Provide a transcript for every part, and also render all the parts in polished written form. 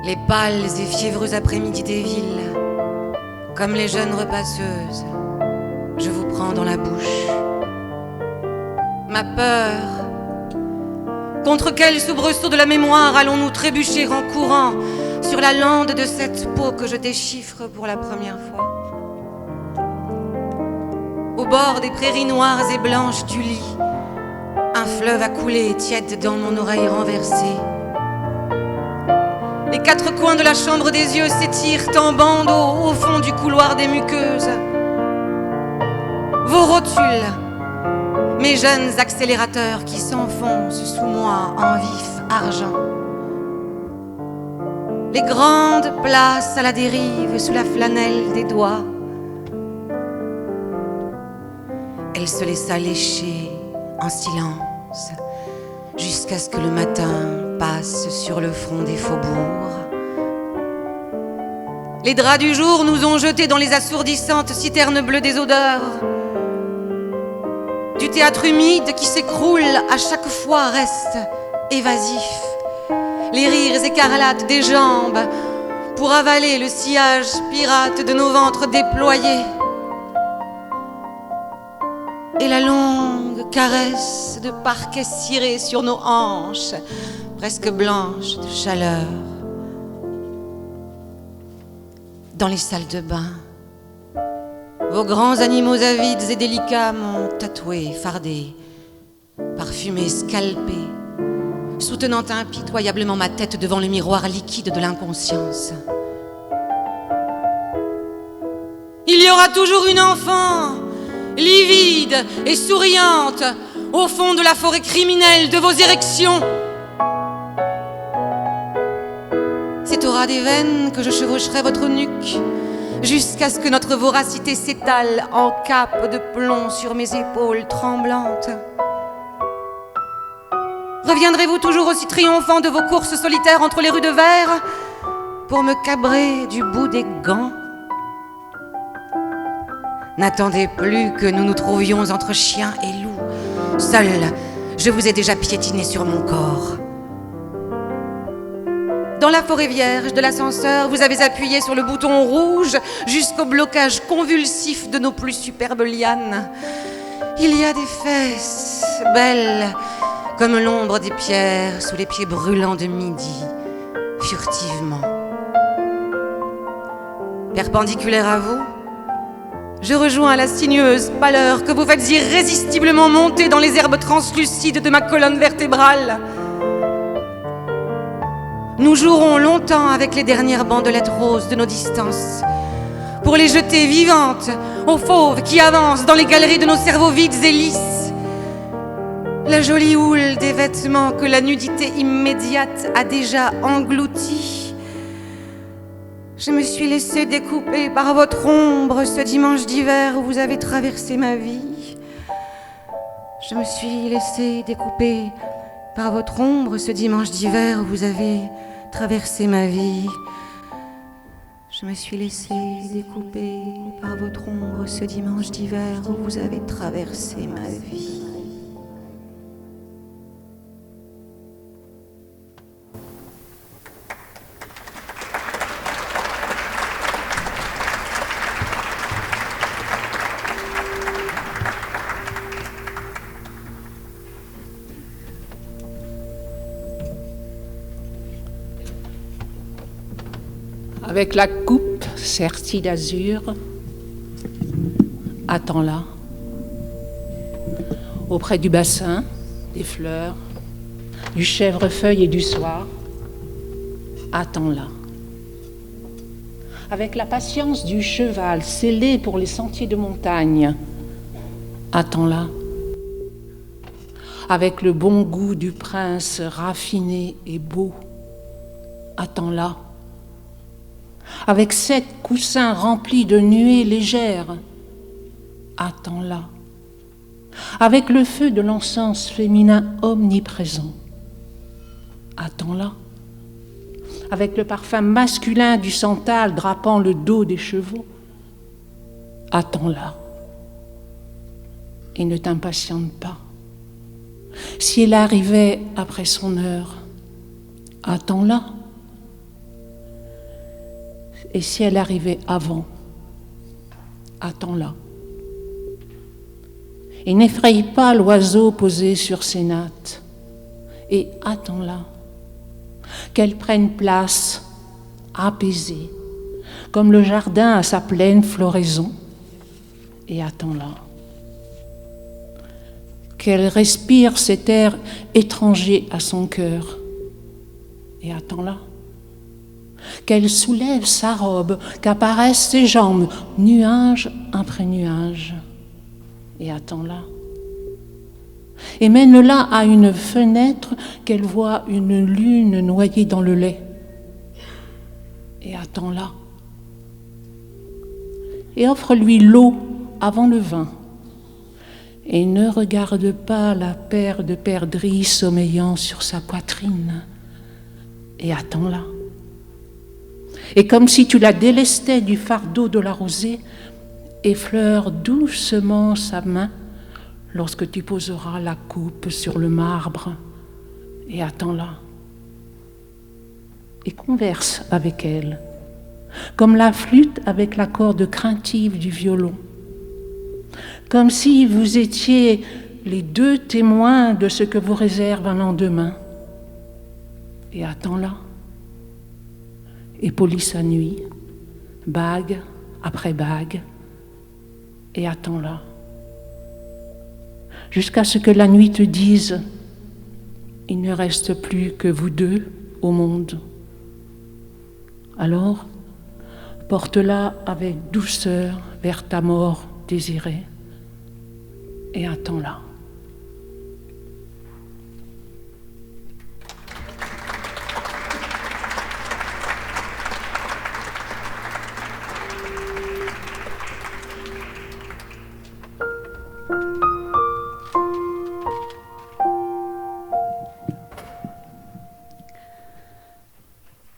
Les pâles et fiévreux après-midi des villes, comme les jeunes repasseuses, je vous prends dans la bouche. Ma peur, contre quel soubresaut de la mémoire allons-nous trébucher en courant sur la lande de cette peau que je déchiffre pour la première fois? Au bord des prairies noires et blanches du lit, un fleuve a coulé tiède dans mon oreille renversée. Les quatre coins de la chambre des yeux s'étirent en bandeaux au fond du couloir des muqueuses. Vos rotules, mes jeunes accélérateurs qui s'enfoncent sous moi en vif argent. Les grandes places à la dérive sous la flanelle des doigts. Elle se laissa lécher en silence jusqu'à ce que le matin passe sur le front des faubourgs. Les draps du jour nous ont jetés dans les assourdissantes citernes bleues des odeurs. Du théâtre humide qui s'écroule à chaque fois reste évasif. Les rires écarlates des jambes pour avaler le sillage pirate de nos ventres déployés. Et la longue caresse de parquet ciré sur nos hanches, presque blanches de chaleur. Dans les salles de bain, vos grands animaux avides et délicats m'ont tatoué, fardé, parfumé, scalpé, soutenant impitoyablement ma tête devant le miroir liquide de l'inconscience. Il y aura toujours une enfant, livide et souriante, au fond de la forêt criminelle de vos érections. C'est cette aura des veines que je chevaucherai votre nuque, jusqu'à ce que notre voracité s'étale en cape de plomb sur mes épaules tremblantes. Reviendrez-vous toujours aussi triomphant de vos courses solitaires entre les rues de verre pour me cabrer du bout des gants? N'attendez plus que nous nous trouvions entre chiens et loups. Seul, je vous ai déjà piétiné sur mon corps. Dans la forêt vierge de l'ascenseur, vous avez appuyé sur le bouton rouge jusqu'au blocage convulsif de nos plus superbes lianes. Il y a des fesses belles comme l'ombre des pierres sous les pieds brûlants de midi, furtivement. Perpendiculaire à vous, je rejoins la sinueuse pâleur que vous faites irrésistiblement monter dans les herbes translucides de ma colonne vertébrale. Nous jouerons longtemps avec les dernières bandelettes roses de nos distances, pour les jeter vivantes aux fauves qui avancent dans les galeries de nos cerveaux vides et lisses. La jolie houle des vêtements que la nudité immédiate a déjà engloutis. Je me suis laissé découper par votre ombre ce dimanche d'hiver où vous avez traversé ma vie. Je me suis laissé découper par votre ombre ce dimanche d'hiver où vous avez traversé ma vie. Je me suis laissé découper par votre ombre ce dimanche d'hiver où vous avez traversé ma vie. Avec la coupe sertie d'azur, attends-la. Auprès du bassin, des fleurs, du chèvrefeuille et du soir, attends-la. Avec la patience du cheval scellé pour les sentiers de montagne, attends-la. Avec le bon goût du prince raffiné et beau, attends-la. Avec 7 coussins remplis de nuées légères, attends-la. Avec le feu de l'encens féminin omniprésent, attends-la. Avec le parfum masculin du santal drapant le dos des chevaux, attends-la. Et ne t'impatiente pas. Si elle arrivait après son heure, attends-la. Et si elle arrivait avant, attends-la. Et n'effraie pas l'oiseau posé sur ses nattes. Et attends-la. Qu'elle prenne place, apaisée, comme le jardin à sa pleine floraison. Et attends-la. Qu'elle respire cet air étranger à son cœur. Et attends-la. Qu'elle soulève sa robe, qu'apparaissent ses jambes, nuage après nuage. Et attends-la. Et mène-la à une fenêtre qu'elle voit une lune noyée dans le lait. Et attends-la. Et offre-lui l'eau avant le vin. Et ne regarde pas la paire de perdrix sommeillant sur sa poitrine. Et attends-la. Et comme si tu la délestais du fardeau de la rosée, effleure doucement sa main lorsque tu poseras la coupe sur le marbre, et attends-la. Et converse avec elle, comme la flûte avec la corde craintive du violon, comme si vous étiez les 2 témoins de ce que vous réserve un lendemain. Et attends-la. Et polis sa nuit, bague après bague, et attends-la. Jusqu'à ce que la nuit te dise, il ne reste plus que vous 2 au monde. Alors, porte-la avec douceur vers ta mort désirée, et attends-la.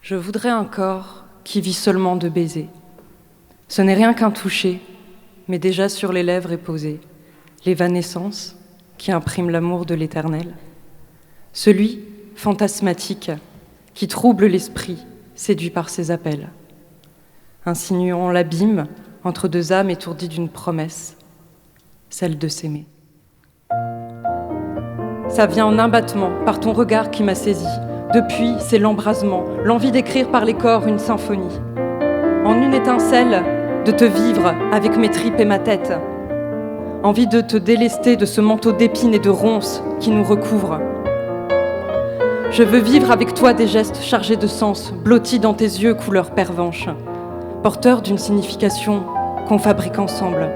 Je voudrais un corps qui vit seulement de baisers. Ce n'est rien qu'un toucher, mais déjà sur les lèvres est posé l'évanescence qui imprime l'amour de l'éternel. Celui, fantasmatique, qui trouble l'esprit, séduit par ses appels. Insinuant l'abîme entre deux âmes étourdies d'une promesse, celle de s'aimer. Ça vient en un battement, par ton regard qui m'a saisi. Depuis, c'est l'embrasement, l'envie d'écrire par les corps une symphonie. En une étincelle, de te vivre avec mes tripes et ma tête. Envie de te délester de ce manteau d'épines et de ronces qui nous recouvre. Je veux vivre avec toi des gestes chargés de sens, blottis dans tes yeux couleur pervenche, porteurs d'une signification qu'on fabrique ensemble.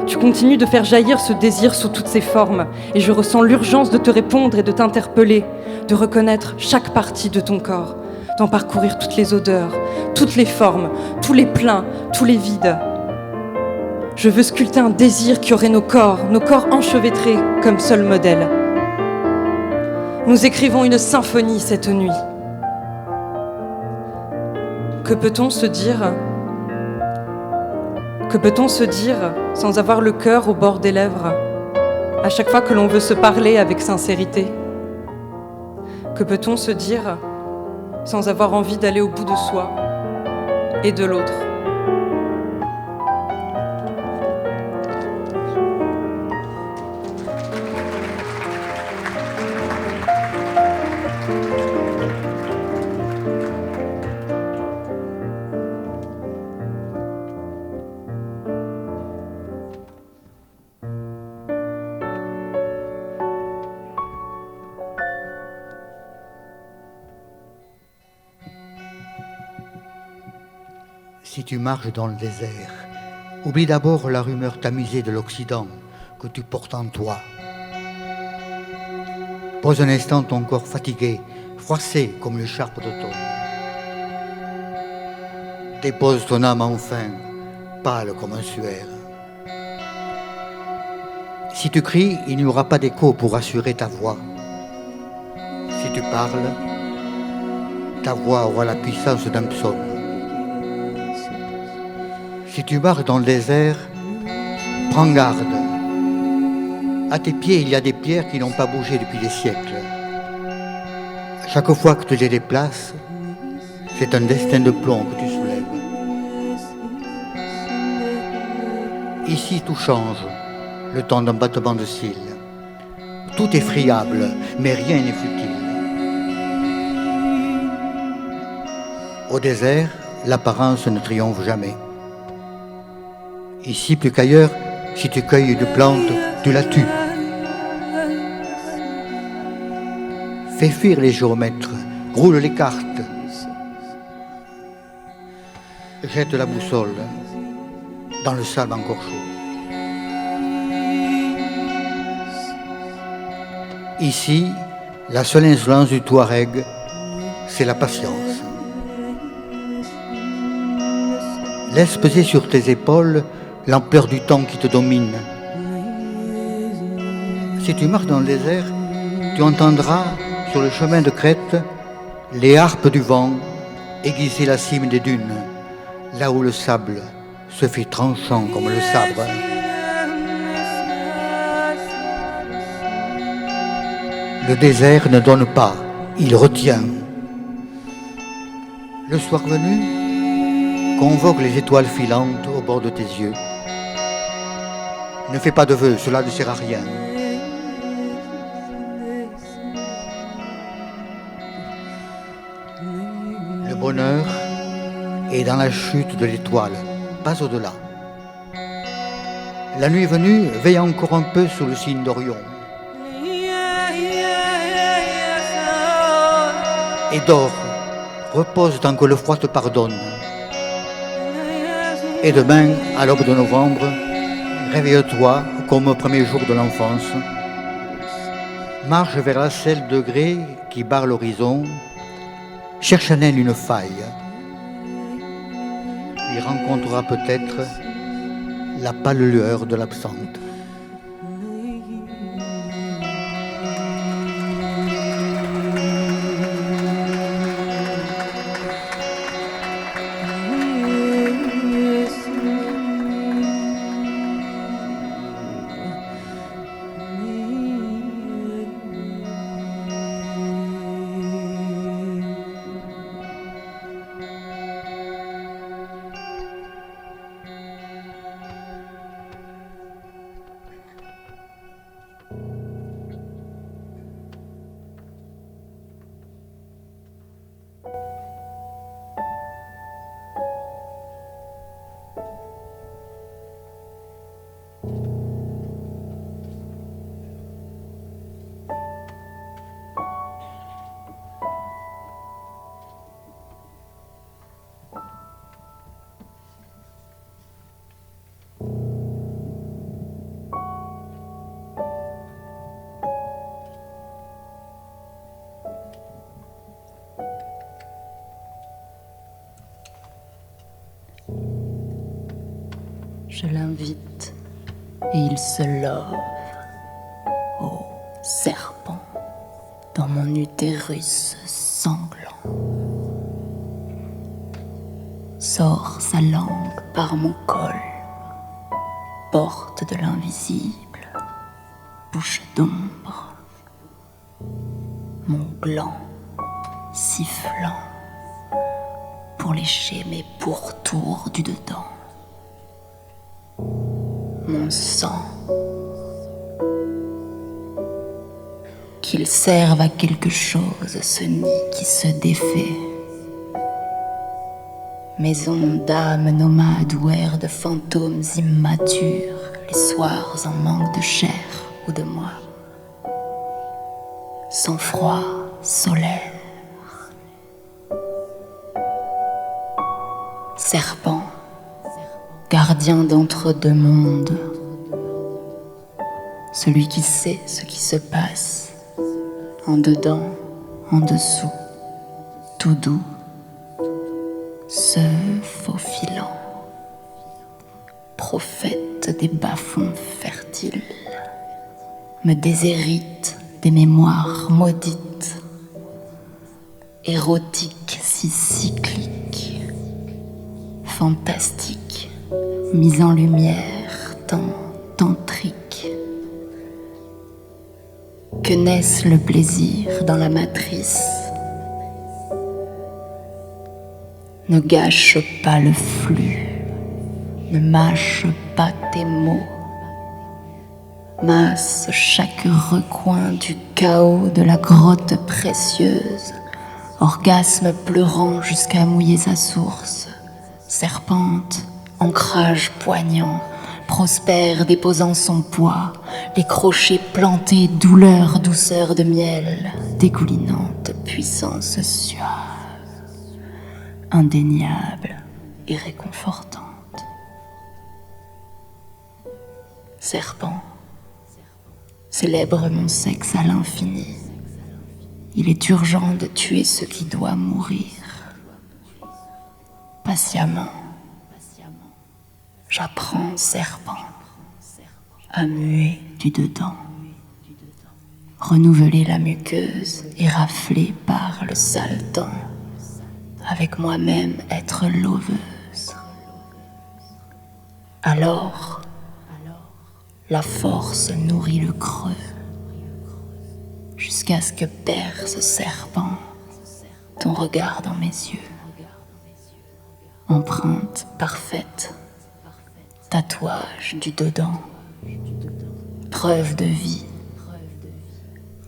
Tu continues de faire jaillir ce désir sous toutes ses formes, et je ressens l'urgence de te répondre et de t'interpeller, de reconnaître chaque partie de ton corps, d'en parcourir toutes les odeurs, toutes les formes, tous les pleins, tous les vides. Je veux sculpter un désir qui aurait nos corps enchevêtrés comme seul modèle. Nous écrivons une symphonie cette nuit. Que peut-on se dire sans avoir le cœur au bord des lèvres, à chaque fois que l'on veut se parler avec sincérité? Que peut-on se dire sans avoir envie d'aller au bout de soi et de l'autre? Si tu marches dans le désert, oublie d'abord la rumeur tamisée de l'Occident que tu portes en toi. Pose un instant ton corps fatigué, froissé comme l'écharpe d'automne. Dépose ton âme enfin, pâle comme un suaire. Si tu cries, il n'y aura pas d'écho pour assurer ta voix. Si tu parles, ta voix aura la puissance d'un psaume. Si tu marches dans le désert, prends garde. À tes pieds, il y a des pierres qui n'ont pas bougé depuis des siècles. Chaque fois que tu les déplaces, c'est un destin de plomb que tu soulèves. Ici, tout change, le temps d'un battement de cils. Tout est friable, mais rien n'est futile. Au désert, l'apparence ne triomphe jamais. Ici, plus qu'ailleurs, si tu cueilles une plante, tu la tues. Fais fuir les géomètres, roule les cartes. Jette la boussole dans le sable encore chaud. Ici, la seule insolence du Touareg, c'est la patience. Laisse peser sur tes épaules l'ampleur du temps qui te domine. Si tu marches dans le désert, tu entendras sur le chemin de crête les harpes du vent aiguiser la cime des dunes, là où le sable se fait tranchant comme le sabre. Le désert ne donne pas, il retient. Le soir venu, convoque les étoiles filantes au bord de tes yeux. Ne fais pas de vœux, cela ne sert à rien. Le bonheur est dans la chute de l'étoile, pas au-delà. La nuit venue, veille encore un peu sous le signe d'Orion. Et dors, repose tant que le froid te pardonne. Et demain, à l'aube de novembre, réveille-toi comme au premier jour de l'enfance. Marche vers la selle de grès qui barre l'horizon. Cherche en elle une faille. Il rencontrera peut-être la pâle lueur de l'absente. Je l'invite et il se love. Ô serpent, dans mon utérus sanglant. Sort sa langue par mon col, porte de l'invisible, bouche d'ombre, mon gland sifflant pour lécher mes pourtours du dedans. Mon sang, qu'il serve à quelque chose ce nid qui se défait. Maison d'âme nomade ou air de fantômes immatures, les soirs en manque de chair ou de moi. Sans froid solaire. Serpent, gardien d'entre deux mondes, celui qui sait ce qui se passe, en dedans, en dessous, tout doux, se faufilant, prophète des bas-fonds fertiles, me déshérite des mémoires maudites, érotique si cyclique, fantastique, mise en lumière, tant tantrique. Que naisse le plaisir dans la matrice? Ne gâche pas le flux, ne mâche pas tes mots, masse chaque recoin du chaos de la grotte précieuse, orgasme pleurant jusqu'à mouiller sa source, serpente, ancrage poignant, prospère déposant son poids, les crochets plantés, douleur, douceur de miel, dégoulinante puissance suave, indéniable et réconfortante. Serpent, célèbre mon sexe à l'infini. Il est urgent de tuer ce qui doit mourir. Patiemment, j'apprends, serpent, à muer du dedans, renouveler la muqueuse et rafler par le sale temps, avec moi-même être lauveuse. Alors, la force nourrit le creux, jusqu'à ce que perce, serpent, ton regard dans mes yeux. Empreinte parfaite, tatouage du dedans, preuve de vie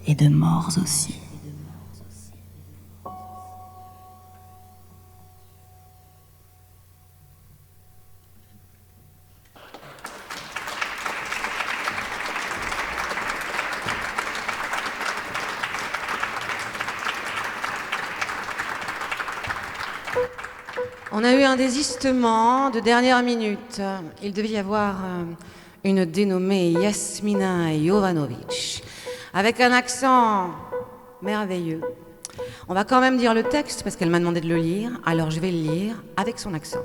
et de morts aussi. On a eu un désistement de dernière minute. Il devait y avoir une dénommée Yasmina Jovanovic, avec un accent merveilleux. On va quand même dire le texte parce qu'elle m'a demandé de le lire, alors je vais le lire avec son accent.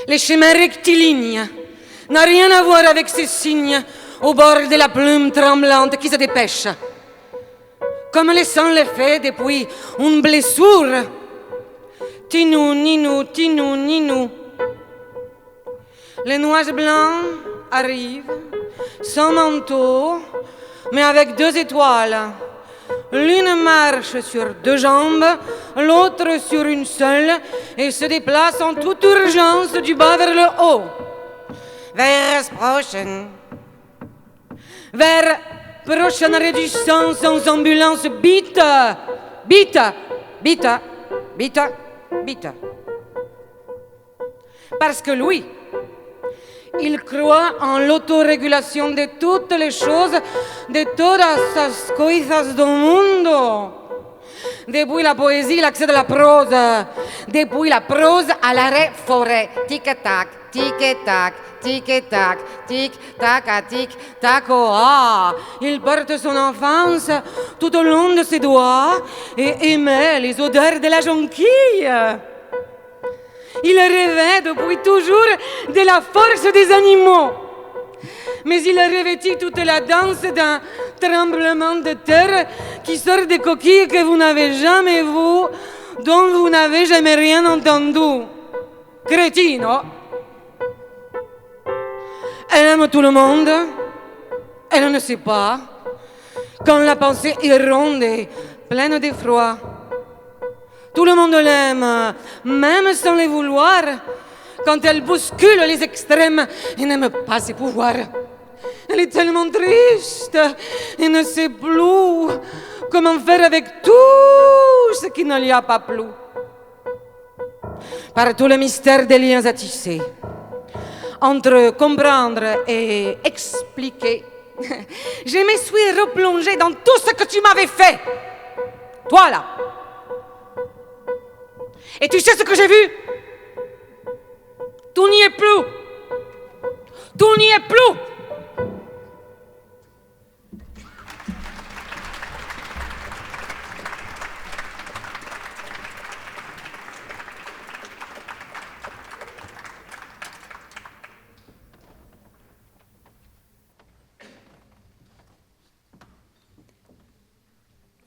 Les chemins rectilignes n'ont rien à voir avec ces signes au bord de la plume tremblante qui se dépêche, comme laissant l'effet depuis une blessure. Tinou, ninou, tinou, ninou. Les nuages blancs arrivent, sans manteau, mais avec 2 étoiles. L'une marche sur 2 jambes, l'autre sur une seule, et se déplace en toute urgence du bas vers le haut. Vers prochaine. Vers prochaine réduction sans ambulance, bite, bite, bite, bite, bite. Parce que lui, il croit en l'autorégulation de toutes les choses, de todas las cosas do mundo. Depuis la poésie, l'accès de la prose. Depuis la prose à l'arrêt forêt. Tic-tac, tic-tac, tic-tac, tic-tac, tic-tac, oh ah. Il porte son enfance tout au long de ses doigts et aimait les odeurs de la jonquille. Il rêvait depuis toujours de la force des animaux. Mais il revêtit toute la danse d'un tremblement de terre qui sort des coquilles que vous n'avez jamais vues, dont vous n'avez jamais rien entendu. Crétino. Elle aime tout le monde. Elle ne sait pas. Quand la pensée est ronde et pleine d'effroi. Tout le monde l'aime, même sans le vouloir. Quand elle bouscule les extrêmes et n'aime pas ses pouvoirs. Elle est tellement triste et ne sait plus comment faire avec tout ce qui ne lui a pas plu. Par tout le mystère des liens à tisser, entre comprendre et expliquer, je me suis replongée dans tout ce que tu m'avais fait. Toi là. Et tu sais ce que j'ai vu? Tout n'y est plus. Tout n'y est plus.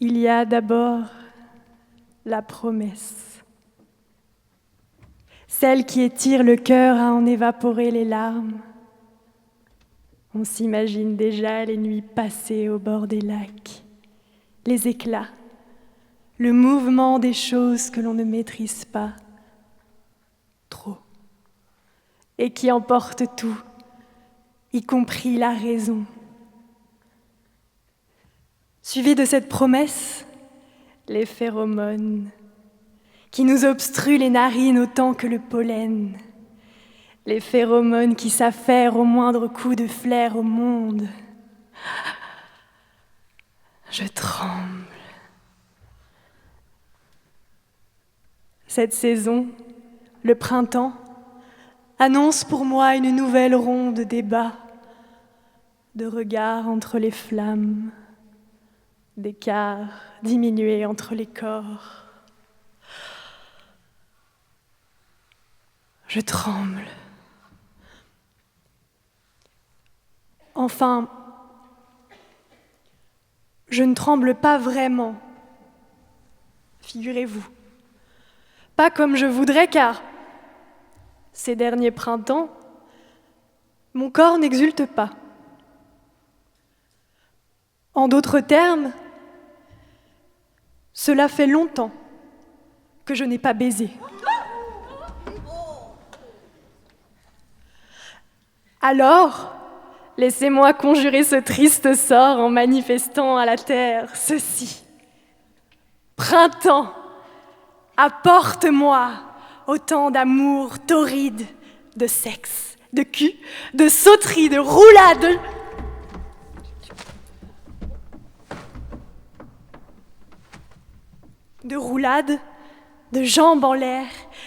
Il y a d'abord la promesse, celle qui étire le cœur à en évaporer les larmes. On s'imagine déjà les nuits passées au bord des lacs, les éclats, le mouvement des choses que l'on ne maîtrise pas trop et qui emportent tout, y compris la raison. Suivi de cette promesse, les phéromones, qui nous obstruent les narines autant que le pollen, les phéromones qui s'affairent au moindre coup de flair au monde. Je tremble. Cette saison, le printemps, annonce pour moi une nouvelle ronde de débats, de regards entre les flammes, d'écarts diminués entre les corps. Je tremble. Enfin, je ne tremble pas vraiment, figurez-vous. Pas comme je voudrais, car ces derniers printemps, mon corps n'exulte pas. En d'autres termes, cela fait longtemps que je n'ai pas baisé. Alors, laissez-moi conjurer ce triste sort en manifestant à la terre ceci. Printemps, apporte-moi autant d'amour torride, de sexe, de cul, de sauterie, de roulade. De roulades, de jambes en l'air,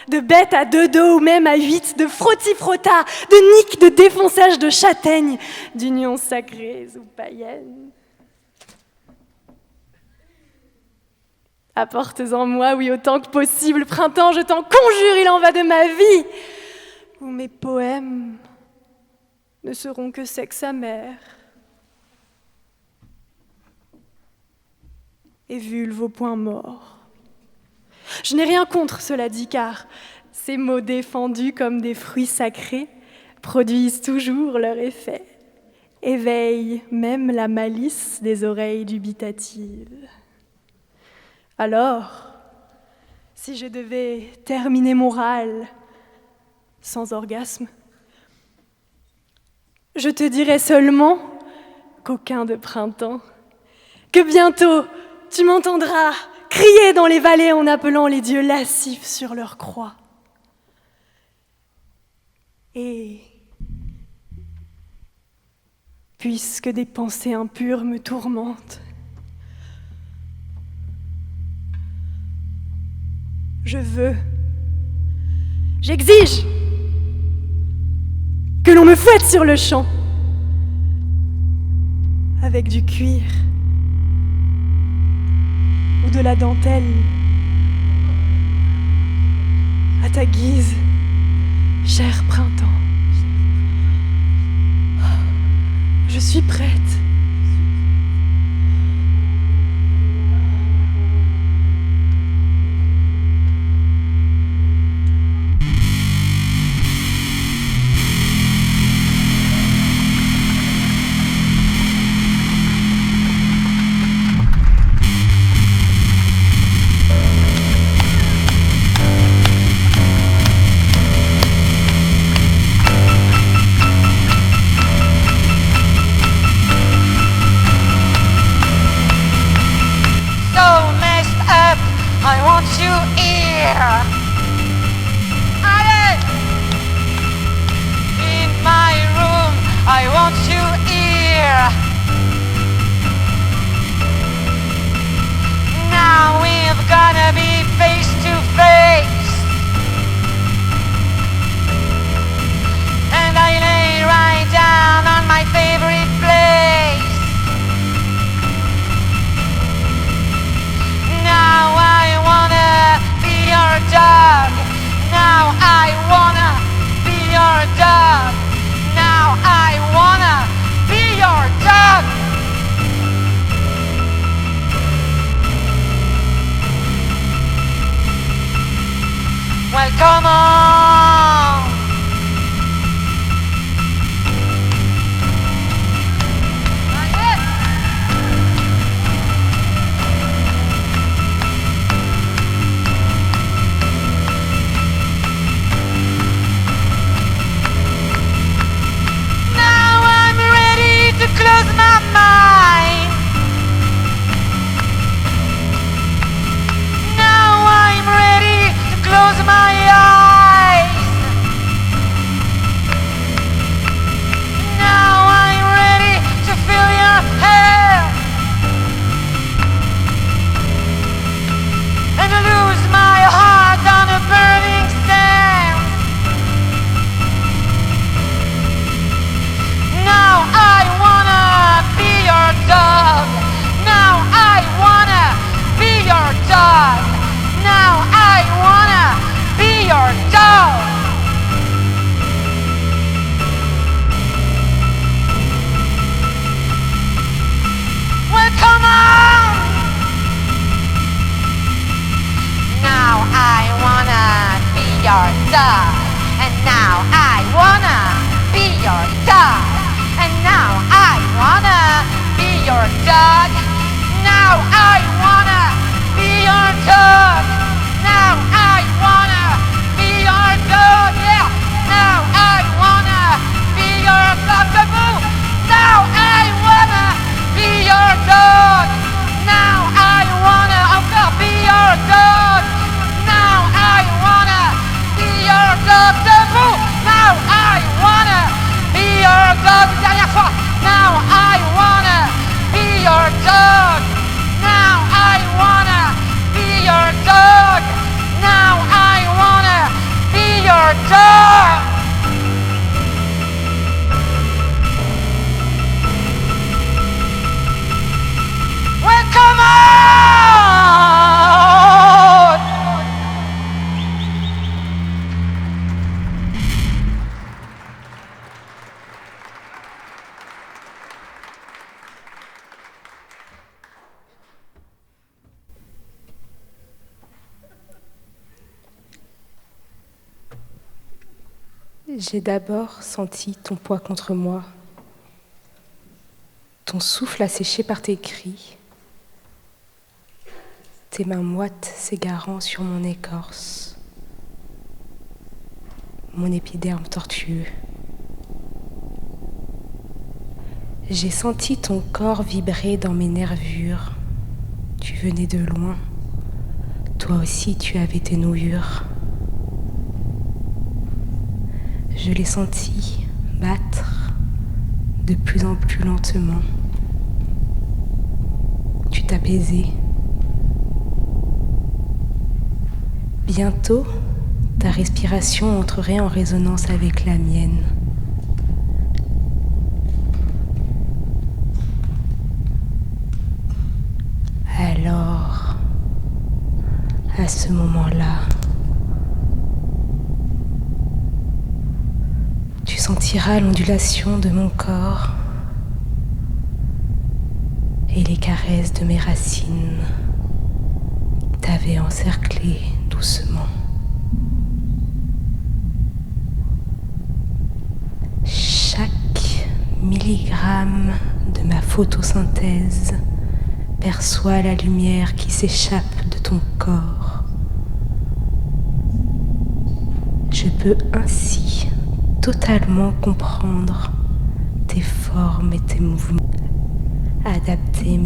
de bêtes à 2 dos ou même à 8, de frottis-frottas, de niques, de défonçage de châtaignes, d'unions sacrées ou païennes. Apporte-en moi, oui, autant que possible, printemps, je t'en conjure, il en va de ma vie, où mes poèmes ne seront que sexe amer. Et vulve au point mort. Je n'ai rien contre, cela dit, car ces mots défendus comme des fruits sacrés produisent toujours leur effet, éveillent même la malice des oreilles dubitatives. Alors, si je devais terminer mon râle sans orgasme, je te dirais seulement qu'aucun de printemps, que bientôt tu m'entendras crier dans les vallées en appelant les dieux lascifs sur leur croix. Et puisque des pensées impures me tourmentent, Je veux. J'exige que l'on me fouette sur le champ avec du cuir ou de la dentelle à ta guise, cher printemps. Je suis prête. I want you here. Allez! In my room, I want you here. Now we're gonna be face to face. And I lay right down on my favorite place. Now I wanna be your dog. Now I wanna be your dog. Now I wanna be your dog. Well, come on. Close my mind. Now I'm ready to close my eyes. Now I'm ready to feel your hair and lose my heart on a burning sand. Now I dog. Now I wanna be your dog. Now I wanna be your dog. Well, come on. Now I wanna be your dog. And now I wanna be your dog. And now I wanna your dog. Now I wanna be your dog. Now I wanna be your dog. Yeah. Now I wanna be your dog. Now I wanna be your dog. Now I wanna be your dog. Now I wanna be your dog. Now I wanna be your dog. Dernière fois. Now I wanna be your dog. Now I wanna be your dog. Now I wanna be your dog. Well, come on! J'ai d'abord senti ton poids contre moi, ton souffle asséché par tes cris, tes mains moites s'égarant sur mon écorce, mon épiderme tortueux. J'ai senti ton corps vibrer dans mes nervures. Tu venais de loin, toi aussi tu avais tes nouures. Je l'ai senti battre de plus en plus lentement. Tu t'apaisais. Bientôt, ta respiration entrerait en résonance avec la mienne. Alors, à ce moment-là, tu sentiras l'ondulation de mon corps et les caresses de mes racines t'avaient encerclé doucement. Chaque milligramme de ma photosynthèse perçoit la lumière qui s'échappe de ton corps. Je peux ainsi totalement comprendre tes formes et tes mouvements, adapter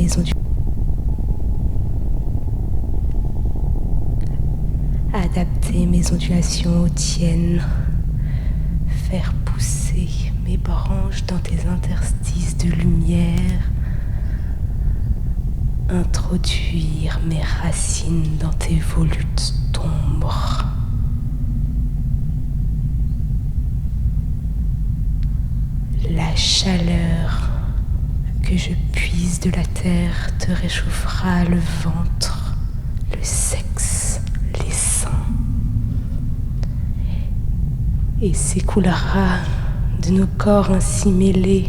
mes ondulations aux tiennes, faire pousser mes branches dans tes interstices de lumière, introduire mes racines dans tes volutes d'ombre. La chaleur que je puise de la terre te réchauffera le ventre, le sexe, les seins, et s'écoulera de nos corps ainsi mêlés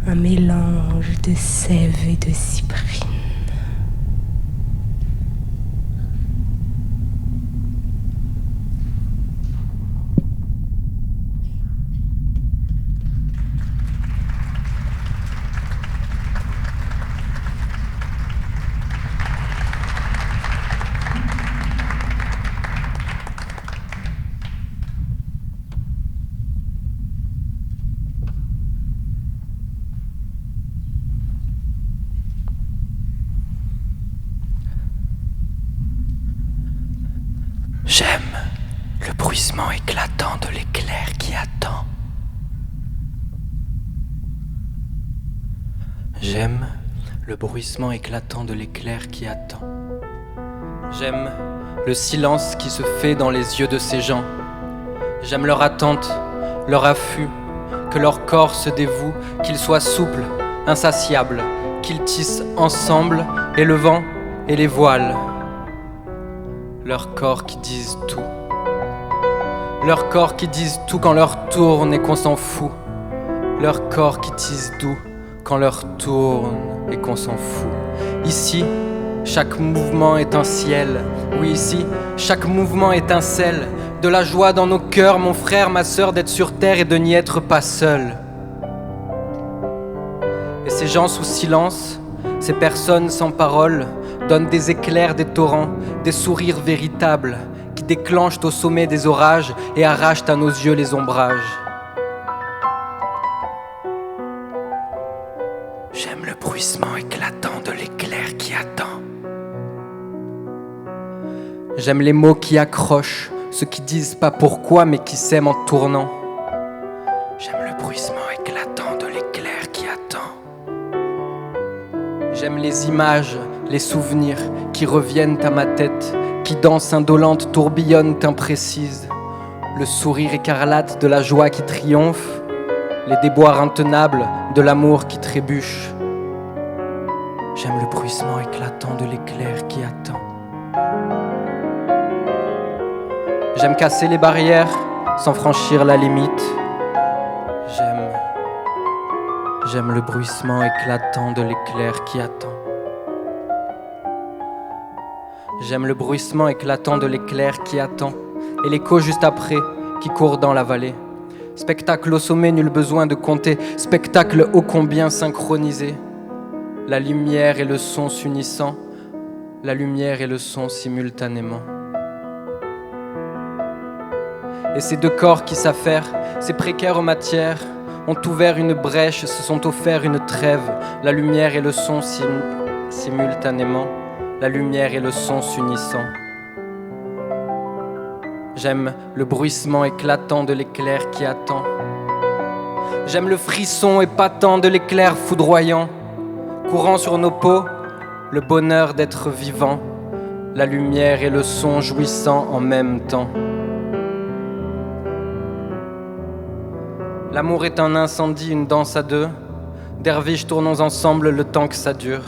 un mélange de sève et de cyprine. J'aime le bruissement éclatant de l'éclair qui attend. J'aime le bruissement éclatant de l'éclair qui attend. J'aime le silence qui se fait dans les yeux de ces gens. J'aime leur attente, leur affût, que leur corps se dévoue, qu'ils soient souples, insatiables, qu'ils tissent ensemble et le vent et les voiles. Leurs corps qui disent tout. Leurs corps qui disent tout quand leur tourne et qu'on s'en fout. Leurs corps qui disent doux quand leur tourne et qu'on s'en fout. Ici, chaque mouvement est un ciel. Oui, ici, chaque mouvement étincelle. De la joie dans nos cœurs, mon frère, ma sœur, d'être sur terre et de n'y être pas seul. Et ces gens sous silence, ces personnes sans parole, donnent des éclairs, des torrents, des sourires véritables qui déclenchent au sommet des orages et arrachent à nos yeux les ombrages. J'aime le bruissement éclatant de l'éclair qui attend. J'aime les mots qui accrochent, ceux qui disent pas pourquoi mais qui s'aiment en tournant. J'aime le bruissement éclatant de l'éclair qui attend. J'aime les images, les souvenirs qui reviennent à ma tête, qui dansent indolentes, tourbillonnent imprécises. Le sourire écarlate de la joie qui triomphe, les déboires intenables de l'amour qui trébuche. J'aime le bruissement éclatant de l'éclair qui attend. J'aime casser les barrières sans franchir la limite. J'aime le bruissement éclatant de l'éclair qui attend. J'aime le bruissement éclatant de l'éclair qui attend et l'écho juste après qui court dans la vallée. Spectacle au sommet, nul besoin de compter. Spectacle ô combien synchronisé. La lumière et le son s'unissant, la lumière et le son simultanément. Et ces deux corps qui s'affairent, ces précaires matières, ont ouvert une brèche, se sont offerts une trêve. La lumière et le son simultanément, la lumière et le son s'unissant. J'aime le bruissement éclatant de l'éclair qui attend. J'aime le frisson épatant de l'éclair foudroyant, courant sur nos peaux, le bonheur d'être vivant, la lumière et le son jouissant en même temps. L'amour est un incendie, une danse à deux. Derviches, tournons ensemble le temps que ça dure.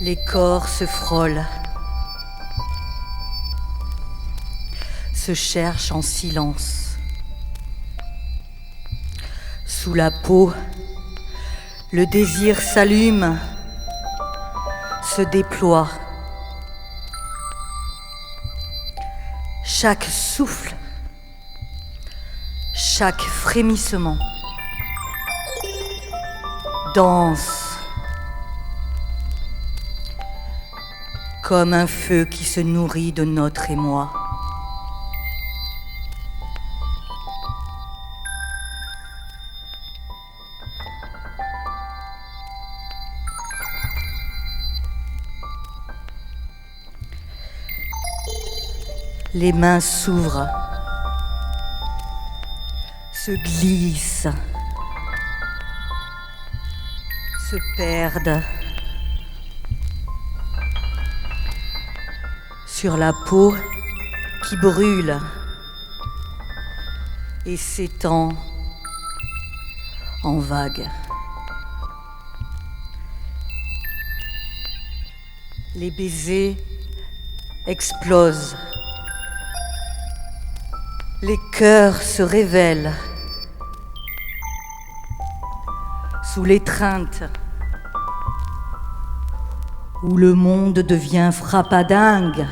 Les corps se frôlent, se cherchent en silence. Sous la peau, le désir s'allume, se déploie. Chaque souffle, chaque frémissement danse comme un feu qui se nourrit de notre émoi. Les mains s'ouvrent, se glissent, se perdent sur la peau qui brûle et s'étend en vagues. Les baisers explosent, les cœurs se révèlent sous l'étreinte où le monde devient frappadingue.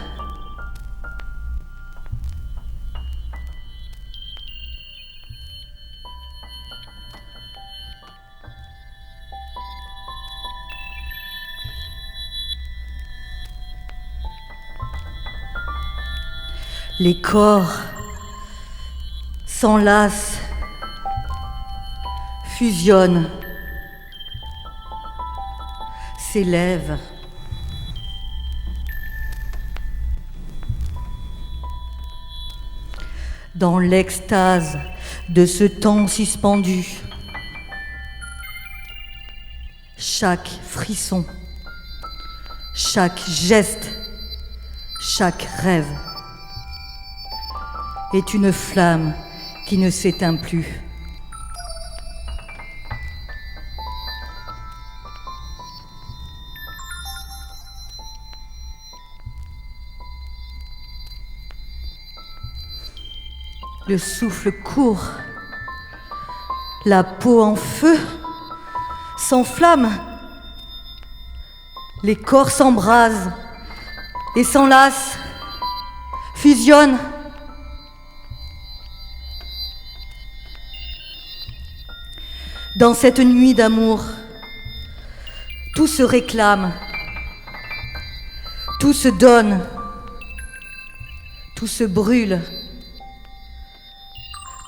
Les corps s'enlacent, fusionnent, s'élèvent. Dans l'extase de ce temps suspendu, chaque frisson, chaque geste, chaque rêve est une flamme qui ne s'éteint plus. Le souffle court, la peau en feu s'enflamme, les corps s'embrasent et s'enlacent, fusionnent. Dans cette nuit d'amour, tout se réclame, tout se donne, tout se brûle,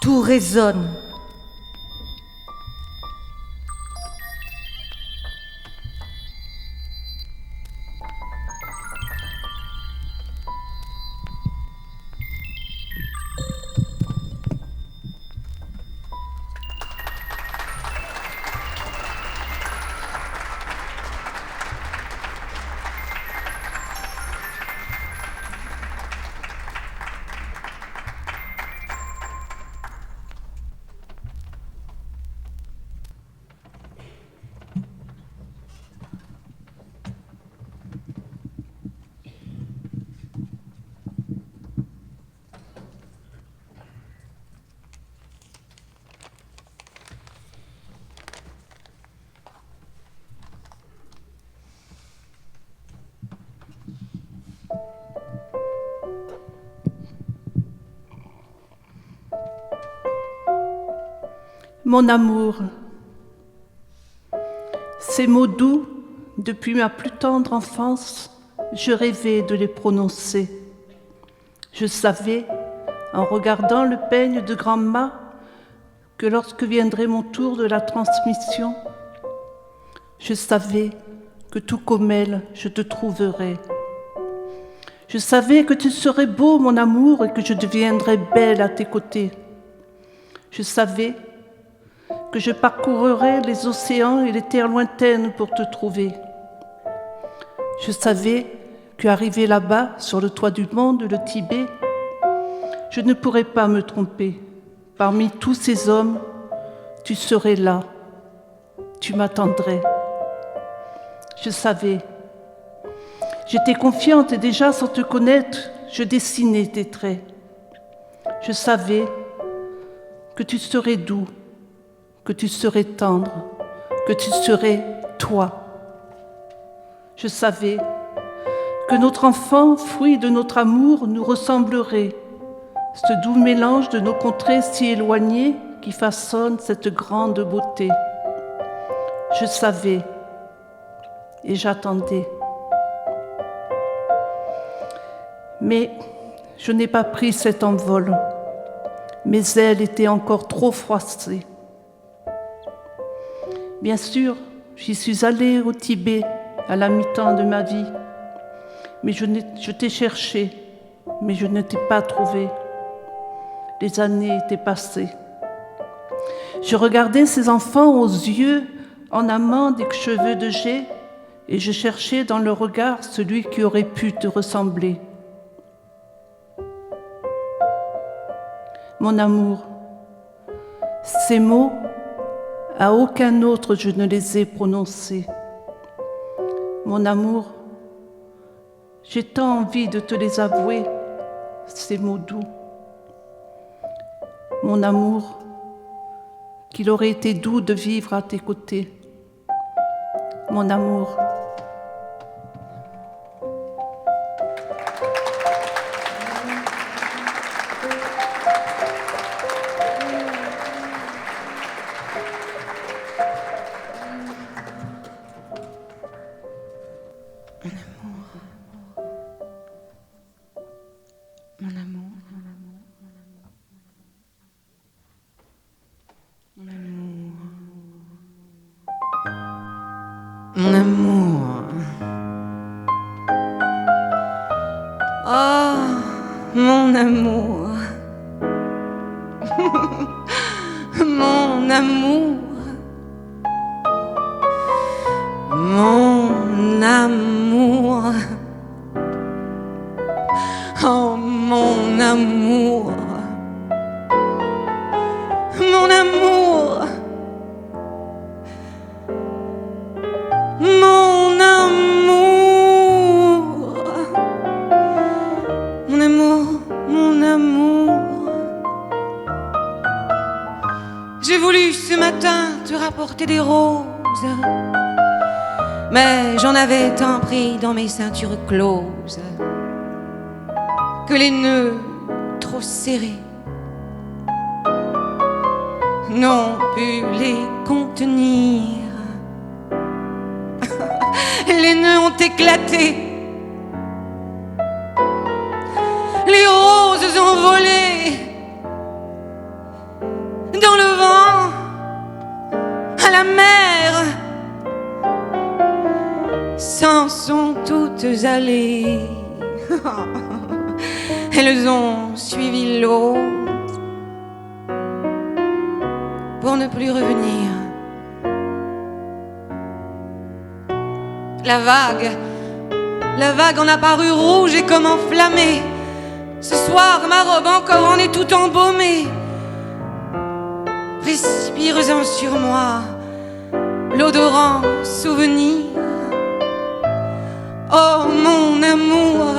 tout résonne. Mon amour, ces mots doux, depuis ma plus tendre enfance, je rêvais de les prononcer. Je savais, en regardant le peigne de grand-mât, que lorsque viendrait mon tour de la transmission, je savais que tout comme elle, je te trouverais. Je savais que tu serais beau, mon amour, et que je deviendrais belle à tes côtés. Je savais que je parcourrais les océans et les terres lointaines pour te trouver. Je savais qu'arrivé là-bas, sur le toit du monde, le Tibet, je ne pourrais pas me tromper. Parmi tous ces hommes, tu serais là, tu m'attendrais. Je savais. J'étais confiante et déjà sans te connaître, je dessinais tes traits. Je savais que tu serais doux, que tu serais tendre, que tu serais toi. Je savais que notre enfant, fruit de notre amour, nous ressemblerait, ce doux mélange de nos contrées si éloignées qui façonne cette grande beauté. Je savais et j'attendais. Mais je n'ai pas pris cet envol. Mes ailes étaient encore trop froissées. Bien sûr, j'y suis allée au Tibet à la mi-temps de ma vie. Mais je t'ai cherché, mais je ne t'ai pas trouvé. Les années étaient passées. Je regardais ces enfants aux yeux en amont des cheveux de jais et je cherchais dans leur regard celui qui aurait pu te ressembler. Mon amour, ces mots, à aucun autre je ne les ai prononcés. Mon amour, j'ai tant envie de te les avouer, ces mots doux. Mon amour, qu'il aurait été doux de vivre à tes côtés. Mon amour. Mon amour. Oh, mon amour. Mon amour. Mon amour. Oh, mon amour. Mon amour. Mon amour, mon amour, mon amour. J'ai voulu ce matin te rapporter des roses, mais j'en avais tant pris dans mes ceintures closes que les nœuds trop serrés n'ont pu les contenir. Les nœuds ont éclaté, les roses ont volé dans le vent, à la mer, s'en sont toutes allées. Elles ont suivi l'eau pour ne plus revenir. La vague en a paru rouge et comme enflammée. Ce soir, ma robe encore en est tout embaumée. Respire-en sur moi l'odorant souvenir. Oh mon amour,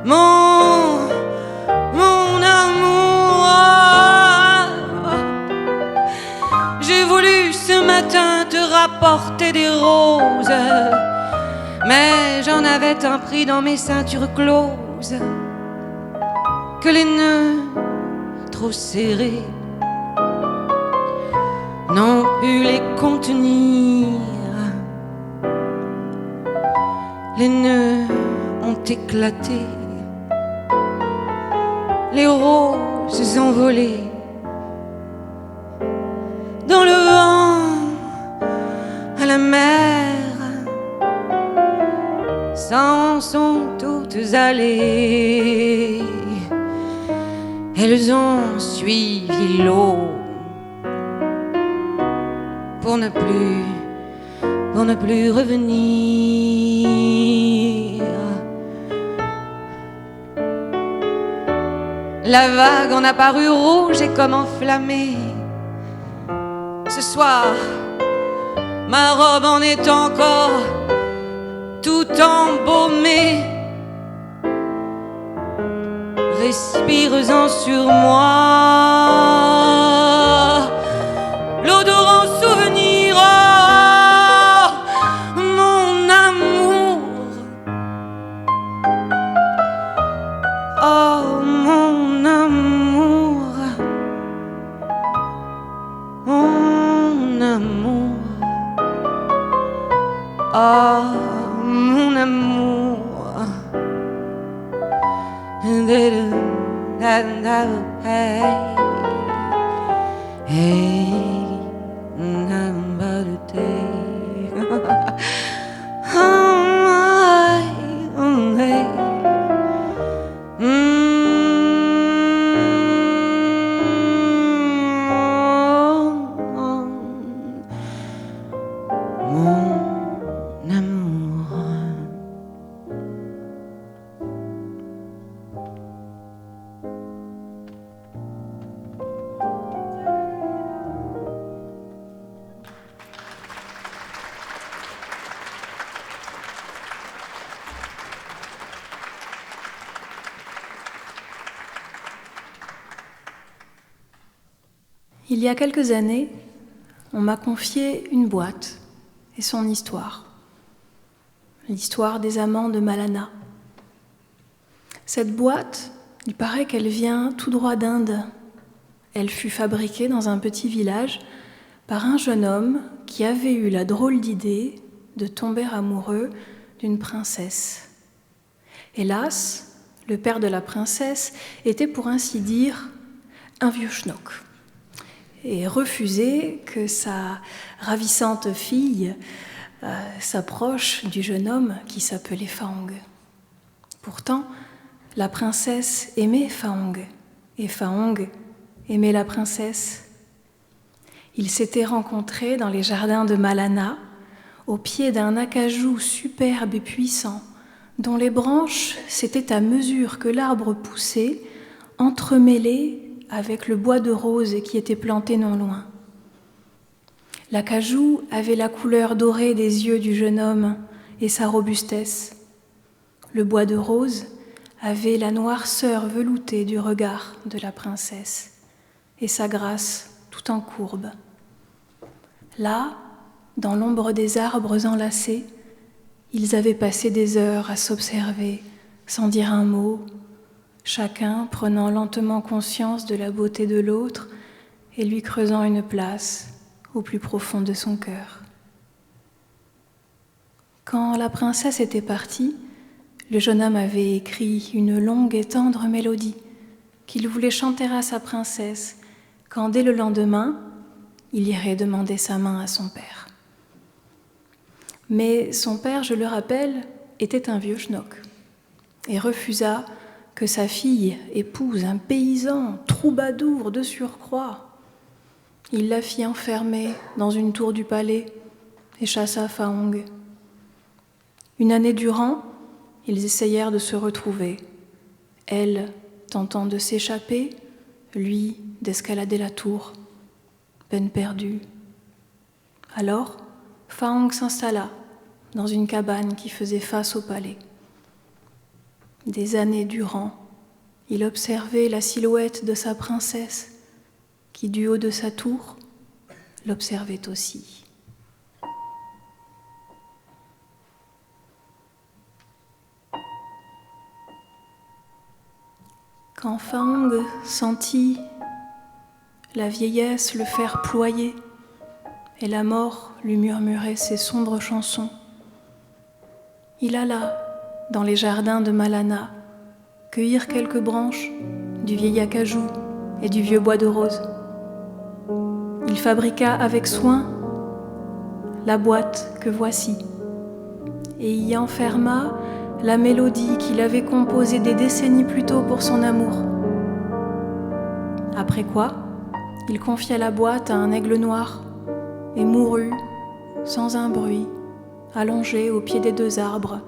mon amour. J'ai voulu ce matin te rapporter des roses, mais j'en avais tant pris dans mes ceintures closes que les nœuds trop serrés n'ont pu les contenir. Les nœuds ont éclaté, les roses envolées dans le vent, à la mer, s'en sont toutes allées. Elles ont suivi l'eau pour ne plus revenir. La vague en a paru rouge et comme enflammée. Ce soir, ma robe en est encore tout embaumée. Respire-en sur moi, l'odorant souvenir, oh, mon amour, oh, mon amour, mon amour, oh, mon amour. Hey, Il y a quelques années, on m'a confié une boîte et son histoire. L'histoire des amants de Malana. Cette boîte, il paraît qu'elle vient tout droit d'Inde. Elle fut fabriquée dans un petit village par un jeune homme qui avait eu la drôle d'idée de tomber amoureux d'une princesse. Hélas, le père de la princesse était pour ainsi dire un vieux schnock et refusait que sa ravissante fille s'approche du jeune homme qui s'appelait Phaong. Pourtant, la princesse aimait Phaong et Phaong aimait la princesse. Ils s'étaient rencontrés dans les jardins de Malana, au pied d'un acajou superbe et puissant, dont les branches s'étaient à mesure que l'arbre poussait, entremêlées avec le bois de rose qui était planté non loin. L'acajou avait la couleur dorée des yeux du jeune homme et sa robustesse. Le bois de rose avait la noirceur veloutée du regard de la princesse et sa grâce tout en courbe. Là, dans l'ombre des arbres enlacés, ils avaient passé des heures à s'observer sans dire un mot, chacun prenant lentement conscience de la beauté de l'autre et lui creusant une place au plus profond de son cœur. Quand la princesse était partie, le jeune homme avait écrit une longue et tendre mélodie qu'il voulait chanter à sa princesse quand, dès le lendemain, il irait demander sa main à son père. Mais son père, je le rappelle, était un vieux schnock et refusa que sa fille épouse un paysan troubadour de surcroît. Il la fit enfermer dans une tour du palais et chassa Phaong. Une année durant, ils essayèrent de se retrouver, elle tentant de s'échapper, lui d'escalader la tour, peine perdue. Alors, Phaong s'installa dans une cabane qui faisait face au palais. Des années durant, il observait la silhouette de sa princesse, qui, du haut de sa tour, l'observait aussi. Quand Phaong sentit la vieillesse le faire ployer et la mort lui murmurait ses sombres chansons. Il alla, dans les jardins de Malana, cueillir quelques branches du vieil acajou et du vieux bois de rose. Il fabriqua avec soin la boîte que voici et y enferma la mélodie qu'il avait composée des décennies plus tôt pour son amour. Après quoi, il confia la boîte à un aigle noir et mourut sans un bruit, allongé au pied des 2 arbres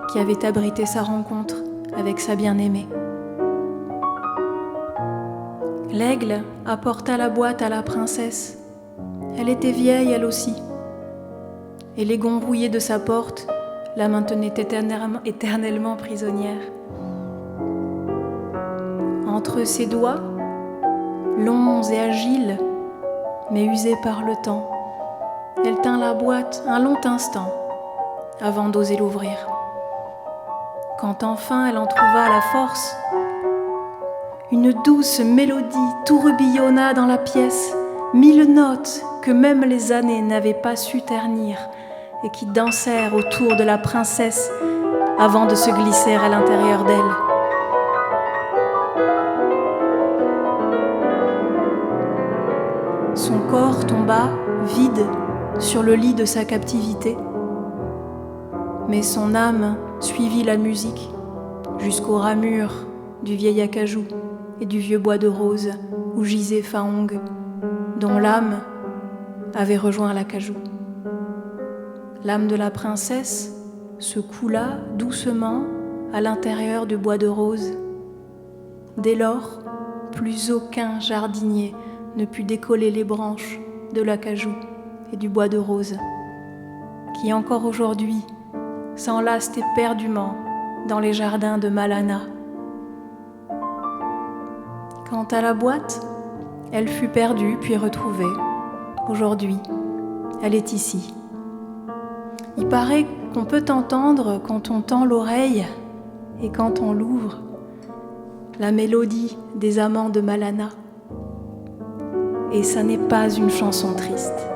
qui avaient abrité sa rencontre avec sa bien-aimée. L'aigle apporta la boîte à la princesse. Elle était vieille, elle aussi. Et l'aiguillon rouillé de sa porte la maintenait éternellement prisonnière. Entre ses doigts, longs et agiles, mais usés par le temps, elle tint la boîte un long instant avant d'oser l'ouvrir. Quand enfin elle en trouva la force, une douce mélodie tourbillonna dans la pièce, 1000 notes que même les années n'avaient pas su ternir et qui dansèrent autour de la princesse avant de se glisser à l'intérieur d'elle. Son corps tomba, vide, sur le lit de sa captivité, mais son âme suivit la musique jusqu'aux ramures du vieil acajou et du vieux bois de rose où gisait Faong, dont l'âme avait rejoint l'acajou. L'âme de la princesse se coula doucement à l'intérieur du bois de rose. Dès lors, plus aucun jardinier ne put décoller les branches de l'acajou et du bois de rose, qui encore aujourd'hui s'enlacent éperdument dans les jardins de Malana. Quant à la boîte, elle fut perdue puis retrouvée. Aujourd'hui, elle est ici. Il paraît qu'on peut entendre, quand on tend l'oreille et quand on l'ouvre, la mélodie des amants de Malana. Et ça n'est pas une chanson triste.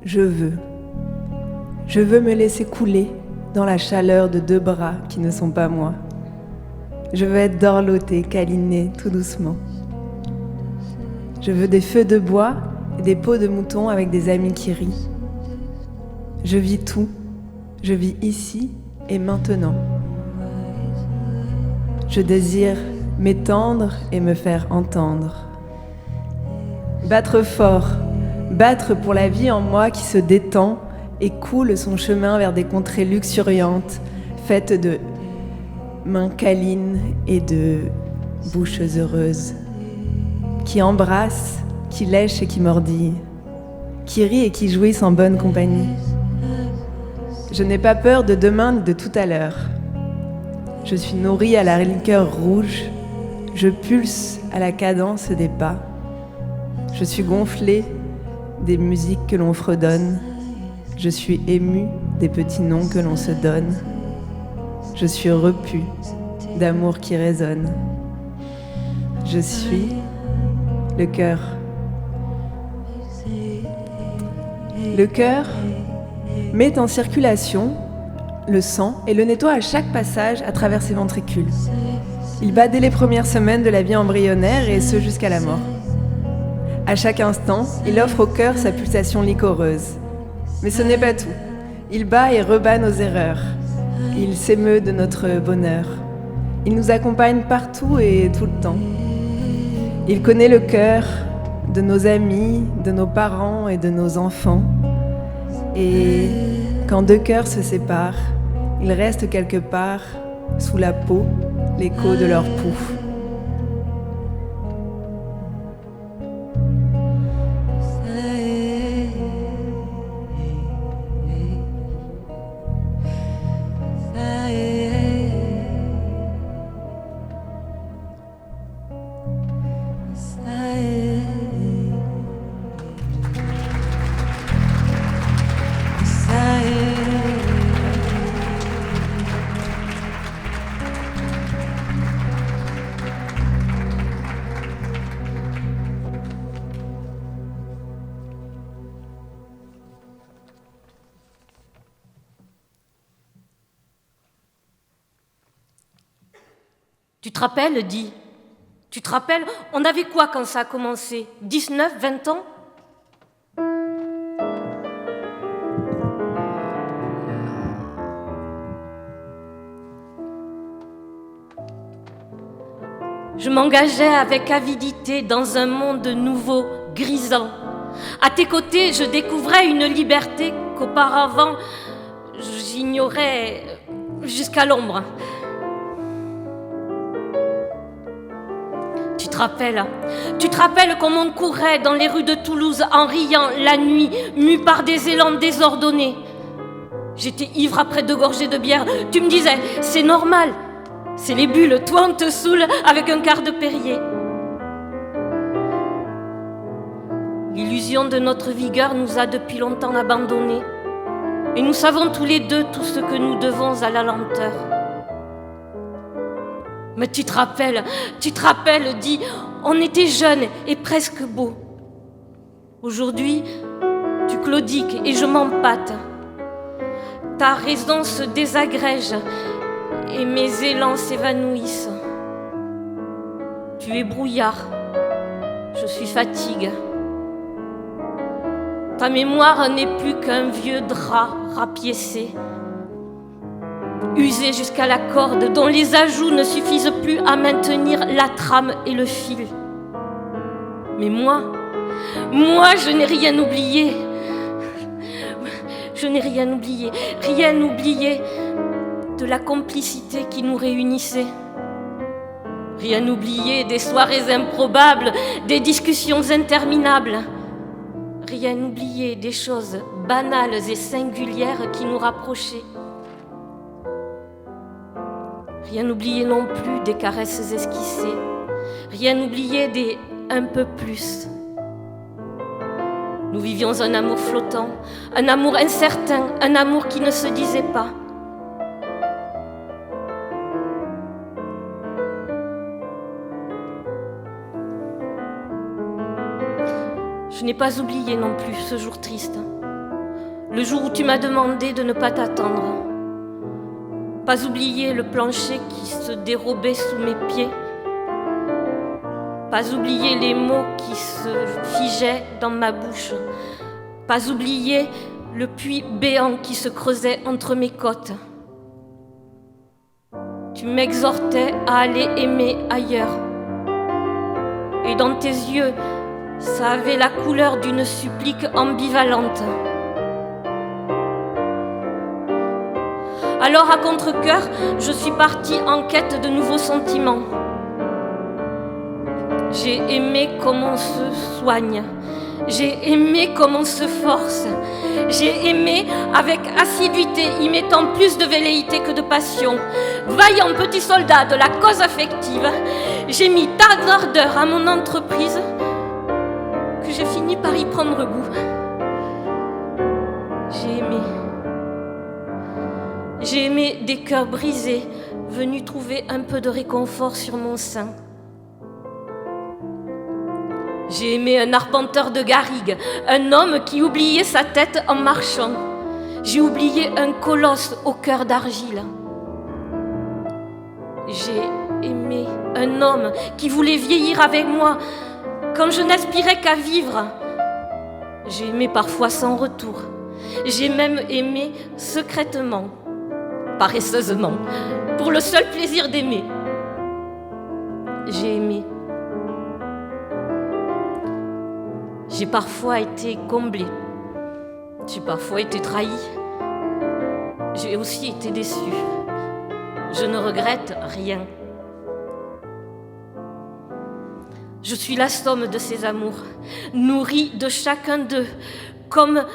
Je veux me laisser couler dans la chaleur de 2 bras qui ne sont pas moi. Je veux être dorlotée, câlinée, tout doucement. Je veux des feux de bois et des peaux de mouton avec des amis qui rient. Je vis tout, je vis ici et maintenant. Je désire m'étendre et me faire entendre. Battre fort, battre pour la vie en moi qui se détend et coule son chemin vers des contrées luxuriantes, faites de mains câlines et de bouches heureuses, qui embrassent, qui lèchent et qui mordillent, qui rient et qui jouissent en bonne compagnie. Je n'ai pas peur de demain ni de tout à l'heure. Je suis nourrie à la liqueur rouge, je pulse à la cadence des pas. Je suis gonflée des musiques que l'on fredonne. Je suis émue des petits noms que l'on se donne. Je suis repue d'amour qui résonne. Je suis le cœur. Le cœur met en circulation le sang et le nettoie à chaque passage à travers ses ventricules. Il bat dès les premières semaines de la vie embryonnaire et ce jusqu'à la mort. À chaque instant, il offre au cœur sa pulsation liquoreuse. Mais ce n'est pas tout. Il bat et rebat nos erreurs. Il s'émeut de notre bonheur. Il nous accompagne partout et tout le temps. Il connaît le cœur de nos amis, de nos parents et de nos enfants. Et quand deux cœurs se séparent, il reste quelque part, sous la peau, l'écho de leur pouls. Tu te rappelles, Di? Tu te rappelles, on avait quoi quand ça a commencé? 19, 20 ans? Je m'engageais avec avidité dans un monde nouveau, grisant. À tes côtés, je découvrais une liberté qu'auparavant j'ignorais jusqu'à l'ombre. Tu te rappelles comme on courait dans les rues de Toulouse en riant la nuit, mu par des élans désordonnés. J'étais ivre après 2 gorgées de bière. Tu me disais, c'est normal, c'est les bulles, toi on te saoule avec un quart de Perrier. L'illusion de notre vigueur nous a depuis longtemps abandonnés. Et nous savons tous les deux tout ce que nous devons à la lenteur. Mais tu te rappelles, Di, on était jeunes et presque beaux. Aujourd'hui, tu claudiques et je m'empâte. Ta raison se désagrège et mes élans s'évanouissent. Tu es brouillard, je suis fatigue. Ta mémoire n'est plus qu'un vieux drap rapiécé, usé jusqu'à la corde, dont les ajouts ne suffisent plus à maintenir la trame et le fil. Mais moi, je n'ai rien oublié. Je n'ai rien oublié de la complicité qui nous réunissait. Rien oublié des soirées improbables, des discussions interminables. Rien oublié des choses banales et singulières qui nous rapprochaient. Rien oublié non plus des caresses esquissées. Rien oublié des un peu plus. Nous vivions un amour flottant, un amour incertain, un amour qui ne se disait pas. Je n'ai pas oublié non plus ce jour triste, le jour où tu m'as demandé de ne pas t'attendre. Pas oublier le plancher qui se dérobait sous mes pieds. Pas oublier les mots qui se figeaient dans ma bouche. Pas oublier le puits béant qui se creusait entre mes côtes. Tu m'exhortais à aller aimer ailleurs. Et dans tes yeux, ça avait la couleur d'une supplique ambivalente. Alors, à contre-cœur, je suis partie en quête de nouveaux sentiments. J'ai aimé comme on se soigne. J'ai aimé comme on se force. J'ai aimé avec assiduité, y mettant plus de velléité que de passion. Vaillant petit soldat de la cause affective, j'ai mis tant d'ardeur à mon entreprise que j'ai fini par y prendre goût. J'ai aimé des cœurs brisés, venus trouver un peu de réconfort sur mon sein. J'ai aimé un arpenteur de garrigue, un homme qui oubliait sa tête en marchant. J'ai oublié un colosse au cœur d'argile. J'ai aimé un homme qui voulait vieillir avec moi quand je n'aspirais qu'à vivre. J'ai aimé parfois sans retour. J'ai même aimé secrètement, paresseusement, pour le seul plaisir d'aimer. J'ai aimé. J'ai parfois été comblée. J'ai parfois été trahie. J'ai aussi été déçue. Je ne regrette rien. Je suis la somme de ces amours, nourrie de chacun d'eux, comme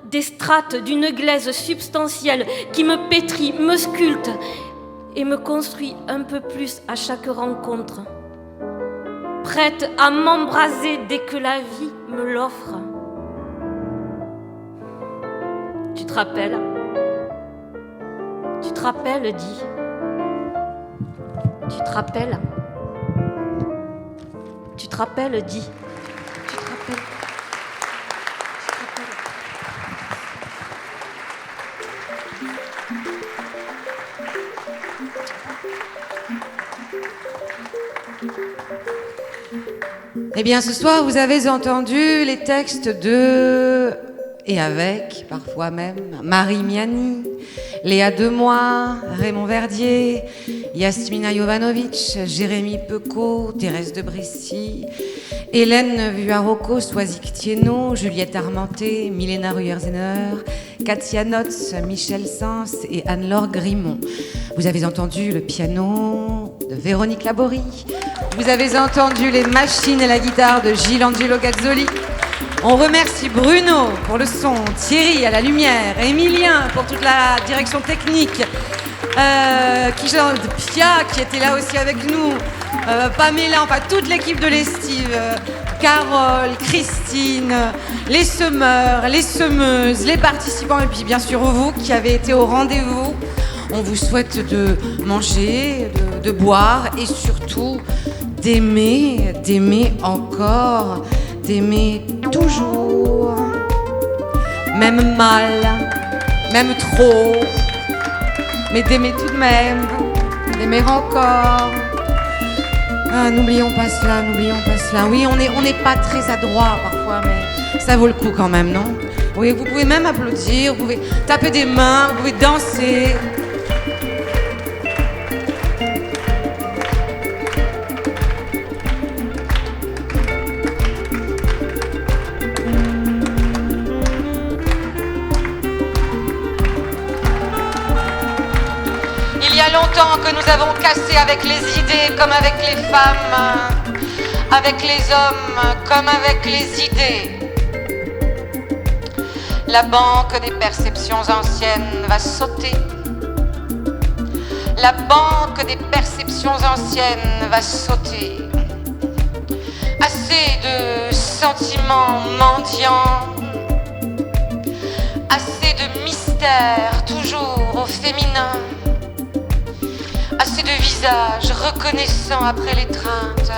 des strates d'une glaise substantielle qui me pétrit, me sculpte et me construit un peu plus à chaque rencontre, prête à m'embraser dès que la vie me l'offre. Tu te rappelles? Tu te rappelles, dis. Tu te rappelles? Tu te rappelles, dis. Tu te rappelles? Eh bien, ce soir, vous avez entendu les textes de, et avec, parfois même, Marie Miani, Léa Demoy, Raymond Verdier, Yasmina Jovanovic, Jérémy Pecot, Thérèse de Bressy, Hélène Vuarocco, Soisic Thienot, Juliette Armenté, Milena Ruyer-Zenner, Katia Notz, Michel Sens et Anne-Laure Grimont. Vous avez entendu le piano de Véronique Laborie. Vous avez entendu les machines et la guitare de Gilles Angelo Gazzoli. On remercie Bruno pour le son, Thierry à la lumière, Emilien pour toute la direction technique, Pia qui était là aussi avec nous, Pamela, enfin toute l'équipe de l'Estive, Carole, Christine, les semeurs, les semeuses, les participants et puis bien sûr vous qui avez été au rendez-vous. On vous souhaite de manger, de boire et surtout d'aimer encore, d'aimer toujours, même mal, même trop, mais d'aimer tout de même, d'aimer encore. Ah, n'oublions pas cela, n'oublions pas cela. Oui, on n'est pas très adroit parfois, mais ça vaut le coup quand même, non? Oui, vous pouvez même applaudir, vous pouvez taper des mains, vous pouvez danser. Il y a longtemps que nous avons cassé avec les idées comme avec les femmes, avec les hommes comme avec les idées. La banque des perceptions anciennes va sauter. La banque des perceptions anciennes va sauter. Assez de sentiments mendiants, assez de mystères toujours au féminin. Assez de visages reconnaissants après l'étreinte.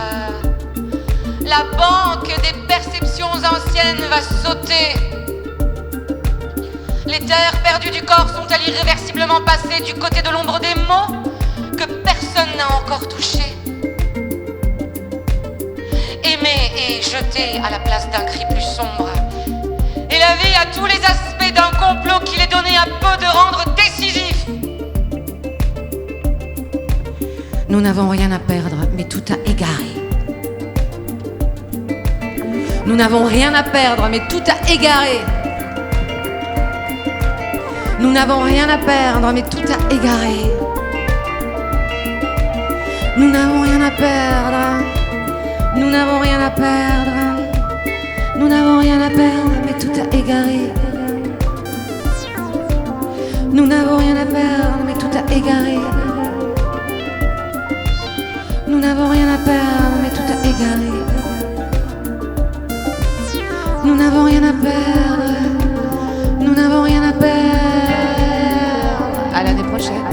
La banque des perceptions anciennes va sauter. Les terres perdues du corps sont-elles irréversiblement passées du côté de l'ombre des mots que personne n'a encore touché? Aimer et jeter à la place d'un cri plus sombre. Et la vie a tous les aspects d'un complot qu'il est donné à peu de rendre décisif. Nous n'avons rien à perdre, mais tout à égarer. Nous n'avons rien à perdre, mais tout à égarer. Nous n'avons rien à perdre, mais tout à égarer. Nous n'avons rien à perdre. Nous n'avons rien à perdre. Nous n'avons rien à perdre, mais tout à égarer. Nous n'avons rien à perdre, mais tout à égarer. Nous n'avons rien à perdre, mais tout à égarer. Nous n'avons rien à perdre. Nous n'avons rien à perdre. À l'année prochaine.